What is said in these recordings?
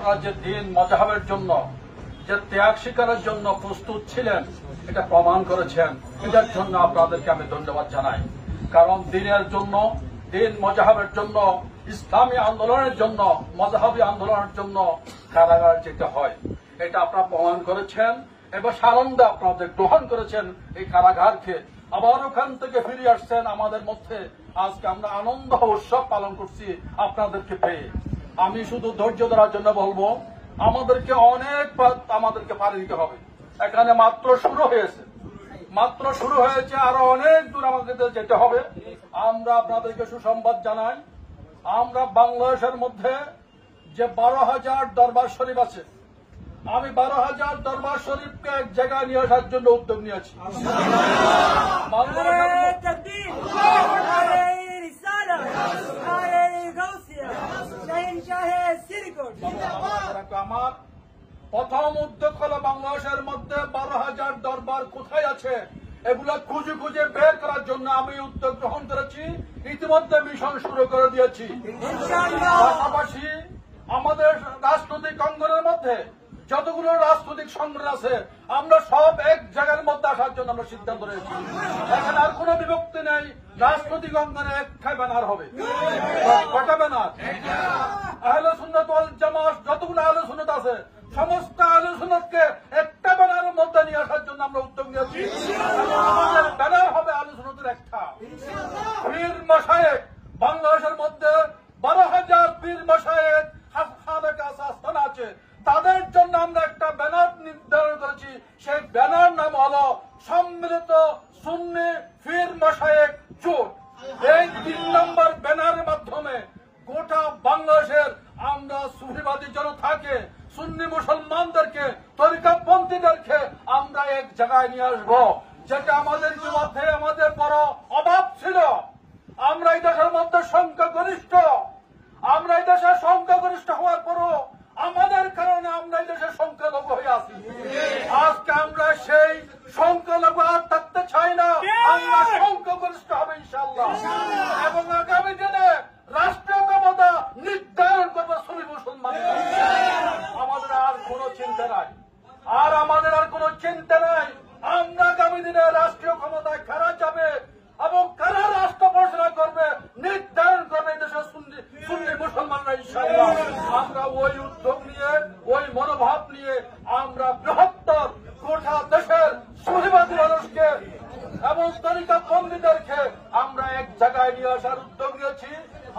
আপনারা যে দিন মজাহের জন্য যে ত্যাগ স্বীকারের জন্য প্রস্তুত ছিলেন এটা প্রমাণ করেছেন। এটার জন্য আপনাদেরকে আমি ধন্যবাদ জানাই। কারণ দিনের জন্য, দিন মজাহের জন্য, ইসলামী আন্দোলনের জন্য, মজাহাবী আন্দোলনের জন্য কারাগার যেতে হয়, এটা আপনারা প্রমাণ করেছেন এবং সানন্দে আপনাদের গ্রহণ করেছেন এই কারাগারকে। আবার ওখান থেকে ফিরে আসছেন আমাদের মধ্যে। আজকে আমরা আনন্দ উৎসব পালন করছি আপনাদেরকে পেয়ে। আমি শুধু ধৈর্য ধরার জন্য বলবো, আমাদেরকে আমাদেরকে পাড়ি দিতে হবে। এখানে মাত্র শুরু হয়েছে, আরো অনেক দূর আমাদের যেতে হবে। আমরা আপনাদেরকে সুসংবাদ জানাই, আমরা বাংলাদেশের মধ্যে যে 12,000 দরবার শরীফ আছে, আমি 12,000 দরবার শরীফকে এক জায়গায় নিয়ে আসার জন্য উদ্যোগ নিয়েছি। আমার প্রথম উদ্যোগ হলো বাংলাদেশের মধ্যে 12,000 দরবার কোথায় আছে এগুলা খুঁজে খুঁজে বের করার জন্য আমি উদ্যোগ গ্রহণ করেছি। ইতিমধ্যে মিশন শুরু করে দিয়েছি। পাশাপাশি আমাদের রাজনৈতিক অঙ্গনের মধ্যে যতগুলো রাজনৈতিক সংগঠন আছে আমরা সব এক জায়গার মধ্যে আসার জন্য আমরা সিদ্ধান্ত নিয়েছি। এখানে আর কোন বিভক্তি নেই। রাজনৈতিক অঙ্গনে একটাই ব্যানার হবে। কটা ব্যানার? আহলে সুন্নাত ওয়াল জামাত যতগুলো আহলে সুন্নাত আছে সমস্ত আহলে সুন্নাতকে একটা ব্যানারের মধ্যে নিয়ে আসার জন্য আমরা উদ্যোগ নিয়েছি। আমাদের ব্যানার হবে আহলে সুন্নাতের একটা। পীর মাশায়েখ বাংলাদেশের মধ্যে 12,000 পীর মাশায়েখ আস্থানা আছে, তাদের জন্য আমরা একটা ব্যানার নির্ধারণ করেছি। সেই ব্যানার নাম হলো সম্মিলিত সুন্নি পীর মাশায়েখ জোট। এই 3 নম্বর ব্যানারের মাধ্যমে গোটা বাংলাদেশের আমরা সুফিবাদী জনতাকে, সুন্নি মুসলমানদেরকে, তরিকাপন্থীদেরকে আমরা এক জায়গায় নিয়ে আসবো। যেটা আমাদের মধ্যে আমাদের বড় অভাব ছিল। আমরা এই দেশের মধ্যে সংখ্যাগরিষ্ঠ, আমরা এই দেশের সংখ্যাগরিষ্ঠ হওয়ার পরও আমাদের কারণে আমরা এই দেশের সংখ্যালঘু হয়ে আছি। আজকে আমরা সেই সংখ্যালঘু আর থাকতে চাই না, আমরা সংখ্যাগরিষ্ঠ হবে ইনশাআল্লাহ। এবং আগামী দিনে রাষ্ট্রীয় ক্ষমতা নির্ধারণ করবো সুন্নি মুসলমান। আমাদের আর কোনো চিন্তা নাই, আমাদের আর কোনো চিন্তা নাই। আমরা আগামী দিনে রাষ্ট্রীয় ক্ষমতায় কারা যাবে এবং কারা রাষ্ট্র পরিচালনা করবে নির্ধারণ করবে দেশের সুন্নি মুসলমানরা ইনশাআল্লাহ। আমরা ওই উদ্যোগ নিয়ে, ওই মনোভাব নিয়ে আমরা বৃহত্তর গোটা দেশের সুফিবাদী মানুষকে এবং তরিকাপন্থীদেরকে আমরা এক জায়গায় নিয়ে আসার উদ্যোগ নিয়েছি।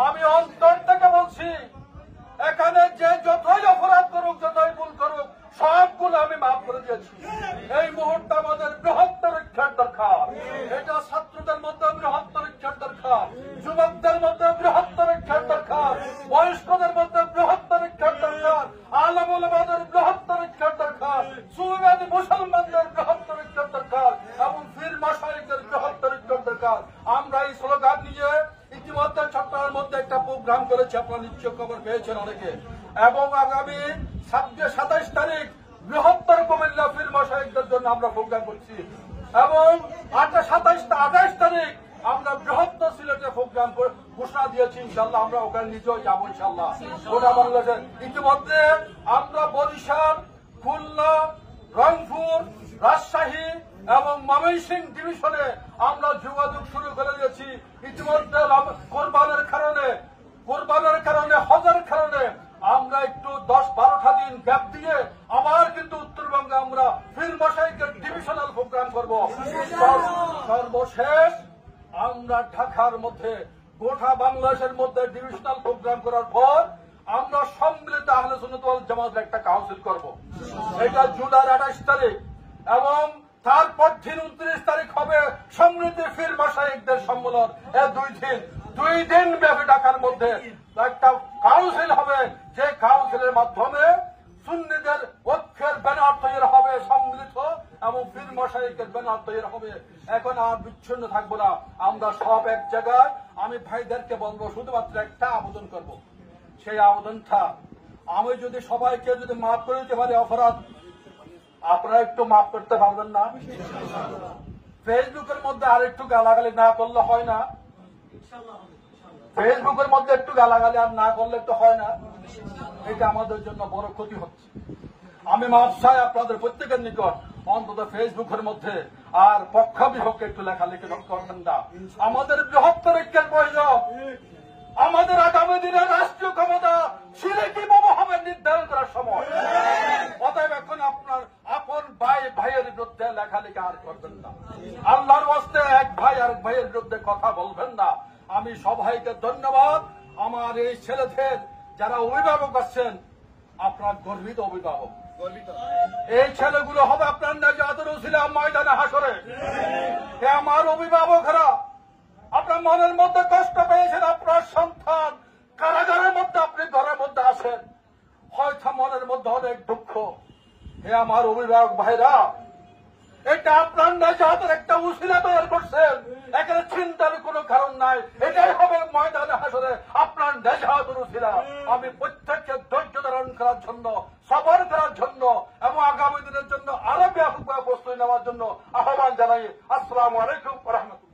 আমি অন্তর থেকে বলছি, এখানে যে যতই অপরাধ করুক, যতই ভুল করুক, সবগুলো আমি মাফ করে দিয়েছি। এই মুহূর্তে আমাদের বৃহত্তর রক্ষার দরকার। এটা ছাত্রদের মধ্যে বৃহত্তর রক্ষার দরকার, যুবকদের মধ্যে বৃহত্তর রক্ষার দরকার, বয়স্কদের মধ্যে বৃহত্তর রক্ষার দরকার, আলেম ওলামাদের বৃহত্তর রক্ষার দরকার, সুন্নি মুসলমানদের বৃহত্তর রক্ষার দরকার এবং পীর মাশায়েখদের বৃহত্তর রক্ষার দরকার। আমরা এই স্লোগান নিয়ে ইতিমধ্যে চট্টগ্রামের মধ্যে একটা প্রোগ্রাম করেছি, আপনারা নিশ্চয় খবর পেয়েছেন অনেকে। এবং আগামী 27 তারিখ বৃহত্তর কুমিল্লা পীর মাশায়েখদের জন্য আমরা প্রোগ্রাম করছি এবং 28 তারিখ আমরা বৃহত্তর সিলেটে প্রোগ্রাম ঘোষণা দিয়েছি। ইনশাল্লাহ আমরা ওখানে নিজেও যাবো ইনশাল্লাহ। গোটা বাংলাদেশের ইতিমধ্যে আমরা বরিশাল, খুলনা, রংপুর, রাজশাহী এবং ময়মনসিংহ ডিভিশনে আমরা যোগাযোগ শুরু করে দিয়েছি। ইতিমধ্যে কোরবানের কারণে হজের কারণে আমরা একটু 10-12টা দিন গ্যাপ দিয়ে আবার কিন্তু উত্তরবঙ্গে আমরা পীর মাশায়েখের ডিভিশনাল প্রোগ্রাম করব। সর্বশেষ আমরা ঢাকার মধ্যে গোটা বাংলাদেশের মধ্যে ডিভিশনাল প্রোগ্রাম করার পর আমরা সম্মিলিত আহলে সুন্নাত ওয়াল জামাতের একটা কাউন্সিল করব। এটা জুলাই 28 তারিখ এবং তারপর দিন 29 তারিখ হবে সম্মিলিত পীর মাশায়েখদের সম্মেলন। এই 2 দিন ব্যাপী ঢাকার মধ্যে একটা কাউন্সিল হবে, যে কাউন্সিলের মাধ্যমে সুন্নিদের ঐক্যের ব্যানার তৈরি হবে সম্মিলিত এবং পীর মাশায়েখের ব্যানার তৈরি হবে। এখন আর বিচ্ছিন্ন থাকবো না, আমরা সব এক জায়গায়। আমি ভাইদেরকে বলবো শুধুমাত্র একটা আবেদন করব। সেই আবেদনটা, আমি যদি সবাইকে যদি মাফ করে দিতে পারি অপরাধ, আপনারা একটু মাফ করতে পারবেন না? ফেসবুকের মধ্যে আর একটু গালাগালি না করলে হয় না? ফেসবুকের মধ্যে একটু গালাগালি আর না করলে তো হয় না, এটা আমাদের জন্য বড় ক্ষতি হচ্ছে। আমি মাফ চাই আপনাদের প্রত্যেকের নিকট, অন্তত ফেসবুকের মধ্যে আর পক্ষাবিপক্ষে একটু লেখালেখি করবেন না। আমাদের বৃহত্তর ঐক্যের প্রয়োজন। আমাদের আগামী দিনের রাষ্ট্রীয় ক্ষমতা সিলেটি মনোভাবের নির্ধারণ করার সময়। অতএব এখন আপনার আপন ভাইয়ের বিরুদ্ধে লেখালেখি আর করবেন না। আল্লাহর ওয়াস্তে এক ভাই আরেক ভাইয়ের বিরুদ্ধে কথা বলবেন না। আমি সবাইকে ধন্যবাদ। আমার এই ছেলেদের যারা অভিভাবক আছেন, আপনার গর্বিত অভিভাবক। এই ছেলেগুলো হবে আপনার নাজাতের উসিলা ময়দানে হাসরে। আমার অভিভাবকরা আপনার মনের মধ্যে কষ্ট পেয়েছেন, আপনার সন্তান কারাগারের মধ্যে, আপনি ঘরের মধ্যে আছেন, হয়তো মনের মধ্যে অনেক দুঃখ। হে আমার অভিভাবক ভাইরা, এটা আপনার নাজাতের একটা উসিলা তৈরি করছেন, এখানে চিন্তার কোনো কারণ নাই। এটাই হবে ময়দানে হাসরে আপনার নাজাতের উসিলা। আমি প্রত্যেককে ধৈর্য ধারণ করার জন্য, সবর করার জন্য এবং আগামী দিনের জন্য আরো ব্যাপকভাবে প্রস্তুতি নেওয়ার জন্য আহ্বান জানাই। আসসালামু আলাইকুম ওয়া রাহমাতুল্লাহ।